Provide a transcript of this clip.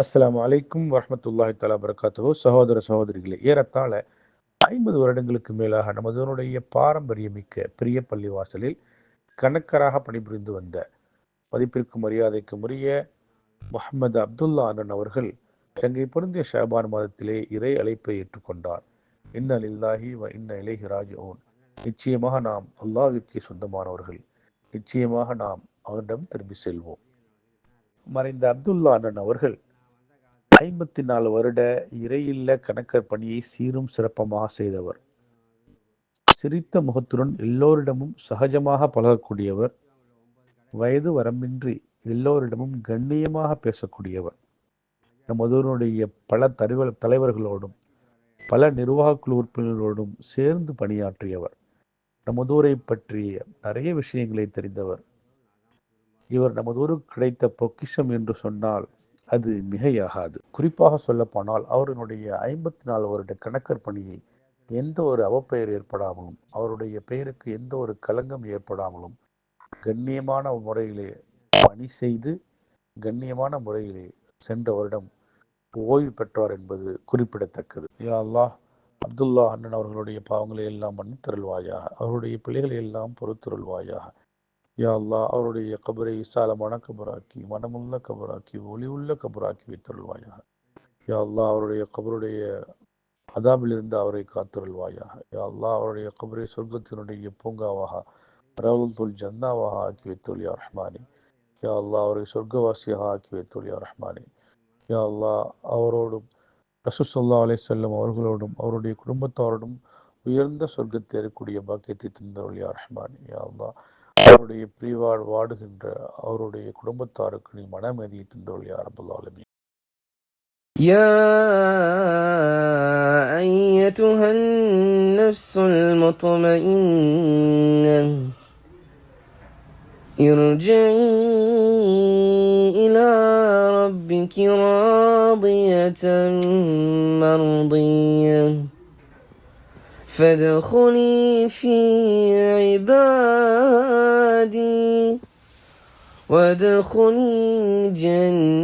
அஸ்ஸலாமு அலைக்கும் வரஹ்மத்துல்லாஹி தஆலா பரகாத்துஹு. சகோதர சகோதரிகளே, ஏறத்தாழ 50 வருடங்களுக்கு மேலாக நமதனுடைய பாரம்பரியமிக்க பெரிய பள்ளிவாசலில் கணக்கராக பணிபுரிந்து வந்த மதிப்பிற்கும் மரியாதைக்கும் உரிய முஹம்மது அப்துல்லா அண்ணன் அவர்கள் சங்கை பொருந்திய ஷாபான் மாதத்திலே இறை அழைப்பை ஏற்றுக்கொண்டார். இன்ன லில்லாஹி வ இன்ன இலைஹி ராஜிஊன். நிச்சயமாக நாம் அல்லாஹ்விற்கே சொந்தமானவர்கள், நிச்சயமாக நாம் அவரிடம் திரும்பி செல்வோம். மறைந்த அப்துல்லா அண்ணன் அவர்கள் 54 வருட இறையில்ல கணக்கர் பணியை சீரும் சிறப்பமாக செய்தவர். சிரித்த முகத்துடன் எல்லோரிடமும் சகஜமாக பழகக்கூடியவர். வயது வரம்பின்றி எல்லோரிடமும் கண்ணியமாக பேசக்கூடியவர். நமதனுடைய பல தலைவர்களோடும் பல நிர்வாக குழு உறுப்பினர்களோடும் சேர்ந்து பணியாற்றியவர். நமதூரை பற்றிய நிறைய விஷயங்களை தெரிந்தவர். இவர் நமதூருக்கு கிடைத்த பொக்கிஷம் என்று சொன்னால் அது மிகையாகாது. குறிப்பாக சொல்லப்போனால் அவருடைய 54 வருட கணக்கர் பணியை எந்த ஒரு அவப்பெயர் ஏற்படாமலும், அவருடைய பெயருக்கு எந்த ஒரு களங்கம் ஏற்படாமலும் கண்ணியமான முறையிலே பணி செய்து கண்ணியமான முறையிலே சென்ற வருடம் ஓய்வு பெற்றார் என்பது குறிப்பிடத்தக்கது. யா அல்லாஹ், அப்துல்லா அண்ணன் அவர்களுடைய பாவங்களை எல்லாம் மன்னித்தருள்வாயாக, அவருடைய பிள்ளைகளை எல்லாம் பொறுத்தருள்வாயாக. யா அல்லாஹ், அவருடைய கபரை விசாலமான கபராக்கி, மனமுள்ள கபராக்கி, ஒளி உள்ள கபராக்கி வைத்தருள்வாயாக. யா அல்லாஹ், அவருடைய கபருடைய அதாபிலிருந்து அவரை காத்தருள்வாயாக. யா அல்லாஹ், அவருடைய கபரை சொர்க்கத்தினுடைய பூங்காவாக, ரவுதுல் ஜன்னாவாக ஆக்கி வைத்துள் யா ரஹ்மானி. யா அல்லாஹ், அவரை சொர்க்கவாசியாக ஆக்கி வைத்துள் யா ரஹ்மானி. யா அல்லாஹ், அவரோடும் ரசூல் ஸல்லல்லாஹு அலைஹி வஸல்லம் அவர்களோடும் அவருடைய குடும்பத்தாரோடும் உயர்ந்த சொர்க்கத்தை ஏறக்கூடிய பாக்கியத்தை தந்தருள் யா ரஹ்மானி. யா அல்லாஹ், அவருடைய பிரிவால் வாடுகின்ற அவருடைய குடும்பத்தாருக்கு நீ மனமேதியை தந்தருள் யா ரப்பல் ஆலமீன். يا أيتها النفس المطمئنة ارجعي إلى ربك راضية مرضية فادخلي في عبادي وادخلي جنتي